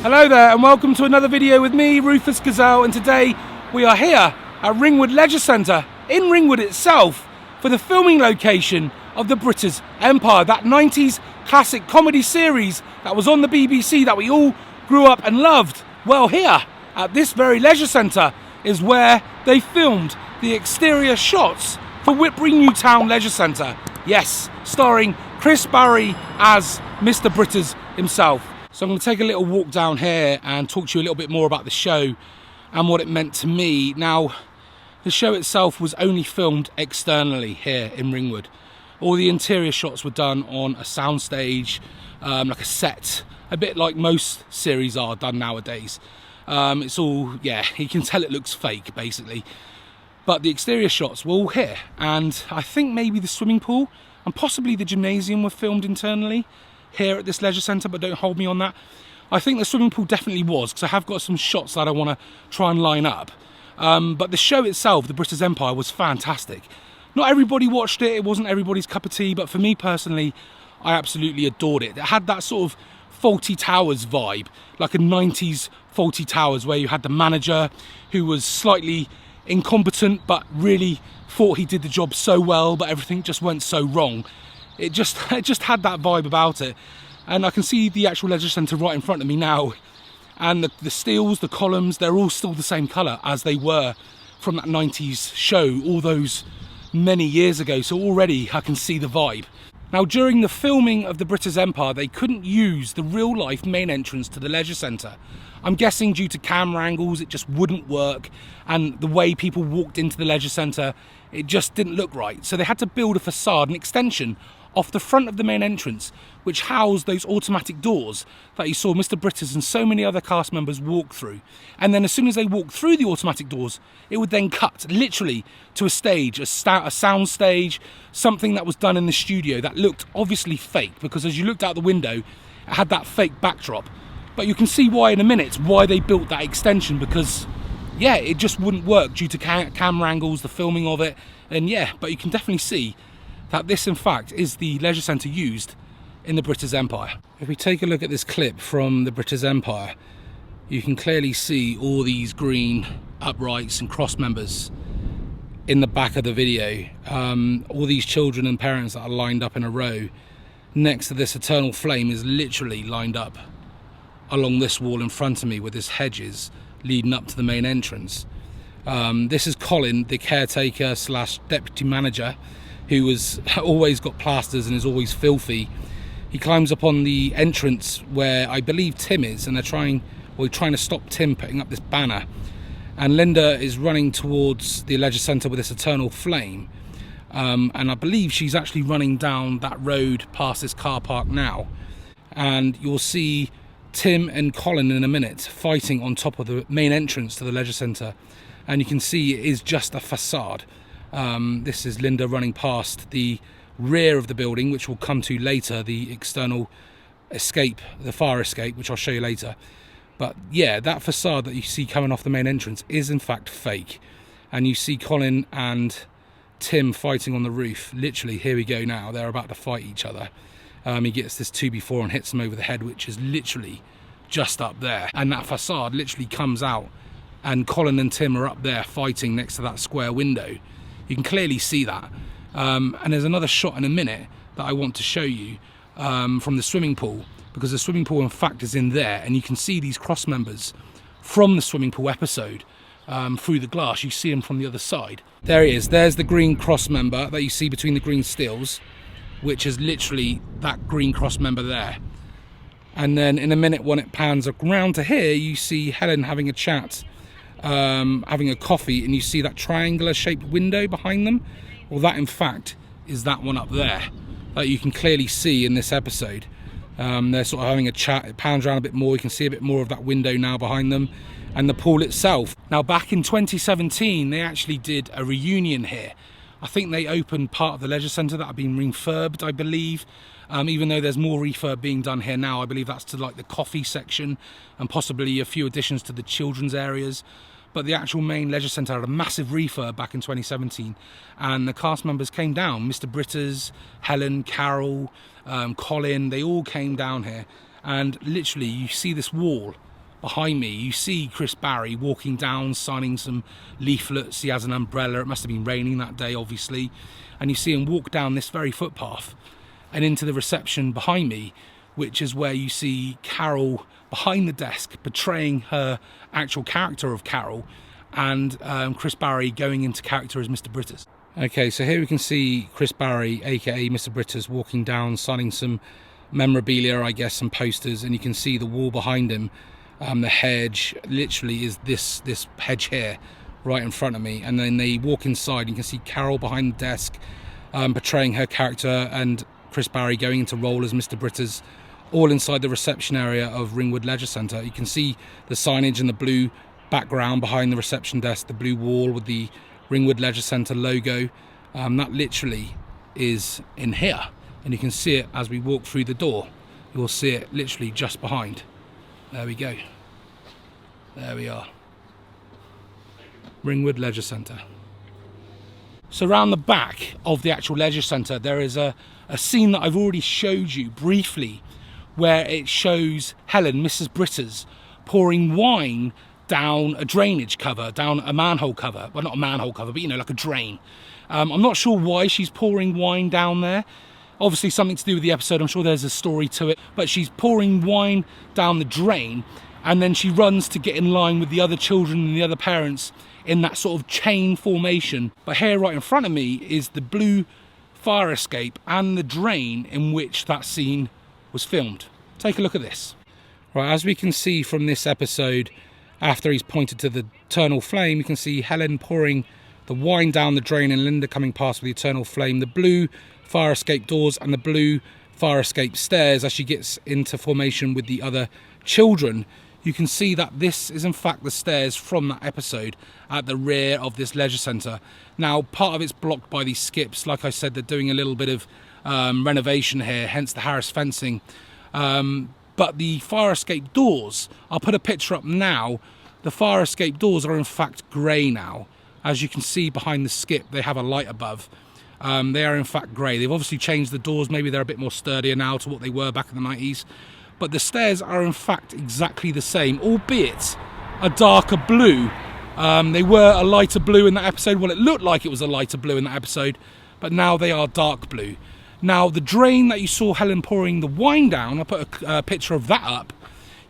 Hello there and welcome to another video with me, Rufus Gazelle, and today we are here at Ringwood Leisure Centre in Ringwood itself for the filming location of the Brittas Empire, that 90s classic comedy series that was on the BBC that we all grew up and loved. Well, here at this very leisure centre is where they filmed the exterior shots for Whitbury New Town Leisure Centre. Yes, starring Chris Barrie as Mr. Brittas himself. So I'm going to take a little walk down here and talk to you a little bit more about the show and what it meant to me. Now, the show itself was only filmed externally here in Ringwood. All the interior shots were done on a soundstage, like a set, a bit like most series are done nowadays. It's all, yeah, you can tell it looks fake, basically. But the exterior shots were all here, and I think maybe the swimming pool and possibly the gymnasium were filmed internally here at this leisure centre, but don't hold me on that. I think the swimming pool definitely was, because I have got some shots that I want to try and line up. But the show itself, the Brittas Empire, was fantastic. Not everybody watched it, it wasn't everybody's cup of tea, but for me personally, I absolutely adored it. It had that sort of Fawlty Towers vibe, like a 90s Fawlty Towers, where you had the manager who was slightly incompetent but really thought he did the job so well, but everything just went so wrong. It just had that vibe about it. And I can see the actual leisure centre right in front of me now, and the steels, the columns, they're all still the same colour as they were from that 90s show all those many years ago. So already I can see the vibe. Now, during the filming of the Brittas Empire, they couldn't use the real life main entrance to the leisure centre. I'm guessing due to camera angles, it just wouldn't work, and the way people walked into the leisure centre, it just didn't look right. So they had to build a facade, an extension off the front of the main entrance, which housed those automatic doors that you saw Mr. Brittas and so many other cast members walk through. And then as soon as they walked through the automatic doors, it would then cut literally to a stage, a sound stage, something that was done in the studio that looked obviously fake, because as you looked out the window, it had that fake backdrop. But you can see why in a minute, why they built that extension, because yeah, it just wouldn't work due to camera angles, the filming of it. And yeah, but you can definitely see that this in fact is the leisure centre used in the Brittas Empire. If we take a look at this clip from the Brittas Empire, you can clearly see all these green uprights and cross members in the back of the video. All these children and parents that are lined up in a row next to this eternal flame is literally lined up along this wall in front of me with this hedges leading up to the main entrance. This is Colin, the caretaker slash deputy manager, who has always got plasters and is always filthy. He climbs up on the entrance where I believe Tim is, and they're trying to stop Tim putting up this banner. And Linda is running towards the leisure centre with this eternal flame. And I believe she's actually running down that road past this car park now. And you'll see Tim and Colin in a minute fighting on top of the main entrance to the leisure centre. And you can see it is just a facade. This is Linda running past the rear of the building, which we'll come to later, the external escape, the fire escape, which I'll show you later. But yeah, that facade that you see coming off the main entrance is in fact fake. And you see Colin and Tim fighting on the roof. Literally, here we go now, they're about to fight each other. He gets this 2x4 and hits him over the head, which is literally just up there. And that facade literally comes out, and Colin and Tim are up there fighting next to that square window. You can clearly see that. And there's another shot in a minute that I want to show you from the swimming pool, because the swimming pool in fact is in there, and you can see these cross members from the swimming pool episode through the glass. You see him from the other side. There he is. There's the green cross member that you see between the green stills, which is literally that green cross member there. And then in a minute, when it pans around to here, you see Helen having a chat, having a coffee, and you see that triangular shaped window behind them. Well, that in fact is that one up there that you can clearly see in this episode. They're sort of having a chat. It pans around a bit more, you can see a bit more of that window now behind them, and the pool itself. Now, back in 2017 they actually did a reunion here. I think they opened part of the leisure centre that had been refurbed, I believe. Even though there's more refurb being done here now, I believe that's to like the coffee section and possibly a few additions to the children's areas. But the actual main leisure centre had a massive refurb back in 2017, and the cast members came down. Mr. Brittas, Helen, Carol, Colin, they all came down here, and literally you see this wall behind me, you see Chris Barrie walking down, signing some leaflets. He has an umbrella. It must have been raining that day, obviously. And you see him walk down this very footpath and into the reception behind me, which is where you see Carol behind the desk portraying her actual character of Carol, and Chris Barrie going into character as Mr. Brittas. Okay, so here we can see Chris Barrie, aka Mr. Brittas, walking down, signing some memorabilia, I guess, some posters, and you can see the wall behind him. The hedge literally is this hedge here right in front of me, and then they walk inside. You can see Carol behind the desk portraying her character, and Chris Barrie going into role as Mr. Brittas, all inside the reception area of Ringwood Leisure Centre. You can see the signage in the blue background behind the reception desk, the blue wall with the Ringwood Leisure Centre logo. That literally is in here, and you can see it as we walk through the door. You'll see it literally just behind. There we go. There we are. Ringwood Leisure Centre. So around the back of the actual leisure centre, there is a scene that I've already showed you briefly, where it shows Helen, Mrs. Brittas, pouring wine down a drainage cover, down a manhole cover. Well, not a manhole cover, but, you know, like a drain. I'm not sure why she's pouring wine down there. Obviously something to do with the episode. I'm sure there's a story to it. But she's pouring wine down the drain, and then she runs to get in line with the other children and the other parents in that sort of chain formation. But here right in front of me is the blue fire escape and the drain in which that scene was filmed. Take a look at this. Right, as we can see from this episode, after he's pointed to the eternal flame, you can see Helen pouring the wine down the drain and Linda coming past with the eternal flame, the blue fire escape doors and the blue fire escape stairs as she gets into formation with the other children. You can see that this is in fact the stairs from that episode at the rear of this leisure centre. Now, part of it's blocked by these skips. Like I said, they're doing a little bit of renovation here, hence the Harris fencing. But the fire escape doors, I'll put a picture up now. The fire escape doors are in fact grey now. As you can see behind the skip, they have a light above. They are in fact grey. They've obviously changed the doors. Maybe they're a bit more sturdier now to what they were back in the 90s. But the stairs are in fact exactly the same, albeit a darker blue. They were a lighter blue in that episode. Well, it looked like it was a lighter blue in that episode, but now they are dark blue. Now, the drain that you saw Helen pouring the wine down, I'll put a picture of that up.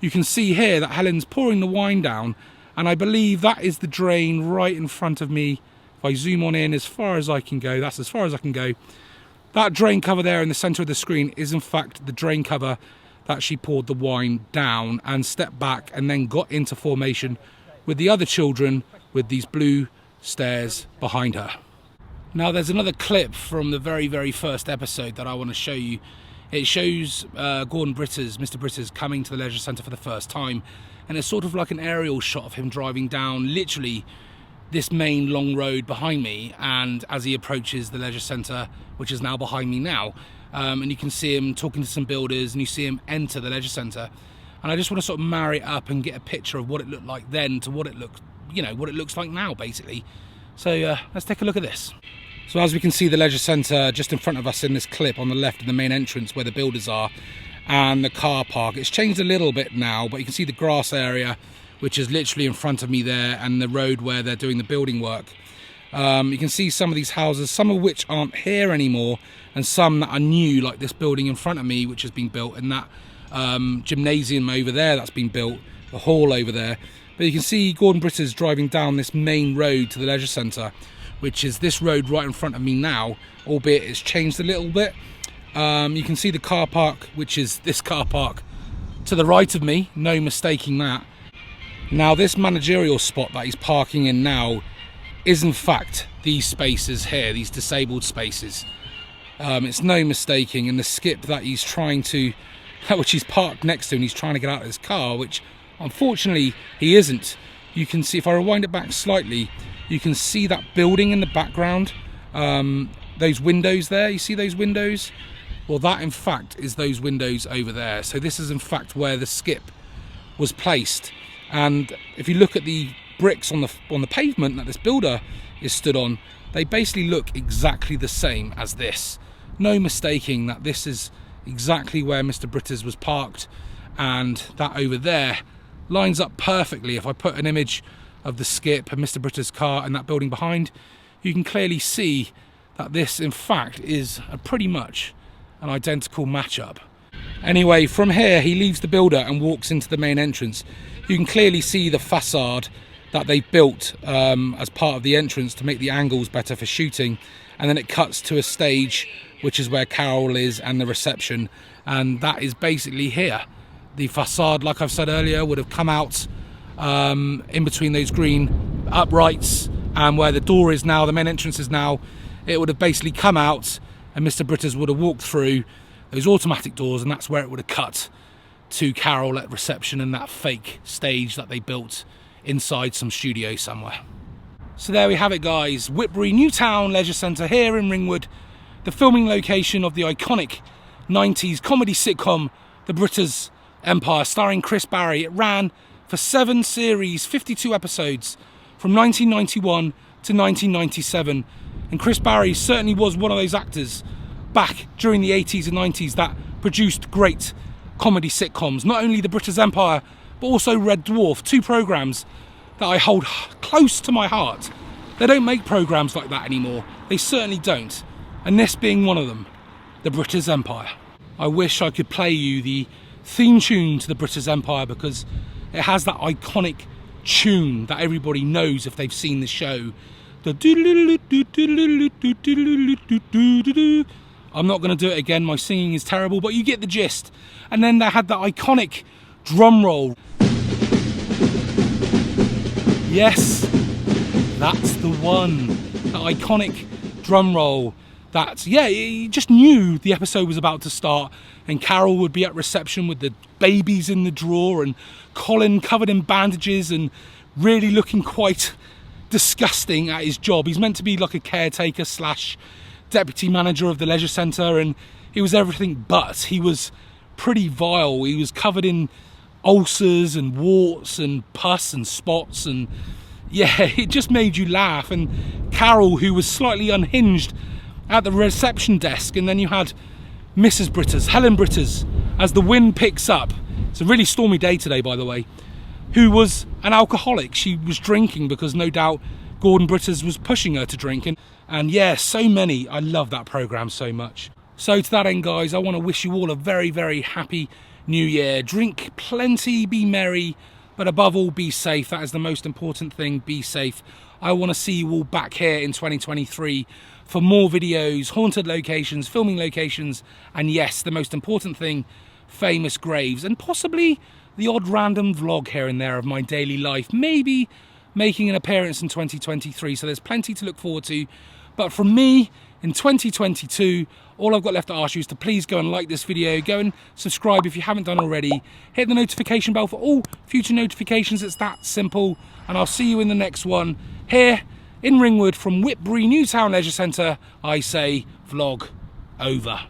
You can see here that Helen's pouring the wine down, and I believe that is the drain right in front of me. If I zoom on in as far as I can go, that's as far as I can go. That drain cover there in the centre of the screen is in fact the drain cover that she poured the wine down and stepped back and then got into formation with the other children with these blue stairs behind her. Now, there's another clip from the very, very first episode that I want to show you. It shows Gordon Brittas, Mr. Brittas, coming to the leisure centre for the first time, and it's sort of like an aerial shot of him driving down literally this main long road behind me, and as he approaches the leisure centre, which is now behind me now, and you can see him talking to some builders, and you see him enter the leisure centre. And I just want to sort of marry it up and get a picture of what it looked like then to what it looked, you know, what it looks like now, basically. So let's take a look at this. So as we can see, the leisure centre just in front of us in this clip on the left of the main entrance where the builders are, and the car park. It's changed a little bit now, but you can see the grass area, which is literally in front of me there, and the road where they're doing the building work. You can see some of these houses, some of which aren't here anymore, and some that are new, like this building in front of me, which has been built, and that gymnasium over there that's been built, the hall over there. But you can see Gordon Brittas driving down this main road to the leisure centre, which is this road right in front of me now, albeit it's changed a little bit. You can see the car park, which is this car park to the right of me, no mistaking that. Now, this managerial spot that he's parking in now is in fact these spaces here, these disabled spaces. It's no mistaking, and the skip that he's trying to, which he's parked next to, and he's trying to get out of his car, which unfortunately he isn't. You can see, if I rewind it back slightly, you can see that building in the background, those windows there, you see those windows? Well, that in fact is those windows over there. So this is in fact where the skip was placed. And if you look at the bricks on the pavement that this builder is stood on, they basically look exactly the same as this. No mistaking that this is exactly where Mr. Brittas was parked, and that over there, lines up perfectly. If I put an image of the skip and Mr. Brittas' car and that building behind, you can clearly see that this in fact is pretty much an identical matchup. Anyway, from here he leaves the builder and walks into the main entrance. You can clearly see the facade that they built as part of the entrance to make the angles better for shooting, and then it cuts to a stage which is where Carol is and the reception, and that is basically here. The facade, like I've said earlier, would have come out in between those green uprights, and where the door is now, the main entrance is now, it would have basically come out and Mr. Brittas would have walked through those automatic doors, and that's where it would have cut to Carol at reception and that fake stage that they built inside some studio somewhere. So there we have it, guys. Whitbury Newtown Leisure Centre here in Ringwood, the filming location of the iconic 90s comedy sitcom The Brittas Empire, starring Chris Barrie. It ran for 7 series, 52 episodes from 1991 to 1997, and Chris Barrie certainly was one of those actors back during the 80s and 90s that produced great comedy sitcoms. Not only The Brittas Empire, but also Red Dwarf, 2 programmes that I hold close to my heart. They don't make programmes like that anymore. They certainly don't. And this being one of them, The Brittas Empire. I wish I could play you the theme tune to The Brittas Empire, because it has that iconic tune that everybody knows if they've seen the show. I'm not going to do it again, my singing is terrible, but you get the gist. And then they had that iconic drum roll. Yes, that's the one. The iconic drum roll. That, yeah, you just knew the episode was about to start, and Carol would be at reception with the babies in the drawer, and Colin covered in bandages and really looking quite disgusting at his job. He's meant to be like a caretaker slash deputy manager of the leisure centre, and he was everything but. He was pretty vile. He was covered in ulcers and warts and pus and spots, and yeah, it just made you laugh. And Carol, who was slightly unhinged at the reception desk, and then you had Mrs. Brittas, Helen Brittas, as the wind picks up. It's a really stormy day today, by the way, who was an alcoholic. She was drinking because no doubt Gordon Brittas was pushing her to drink. And yeah, so many. I love that programme so much. So to that end, guys, I want to wish you all a very, very happy New Year. Drink plenty, be merry, but above all, be safe. That is the most important thing, be safe. I want to see you all back here in 2023 for more videos, haunted locations, filming locations, and yes, the most important thing, famous graves, and possibly the odd random vlog here and there of my daily life, maybe making an appearance in 2023, so there's plenty to look forward to. But from me, in 2022, all I've got left to ask you is to please go and like this video, go and subscribe if you haven't done already, hit the notification bell for all future notifications. It's that simple, and I'll see you in the next one. Here in Ringwood from Whitbury Newtown Leisure Centre, I say vlog over.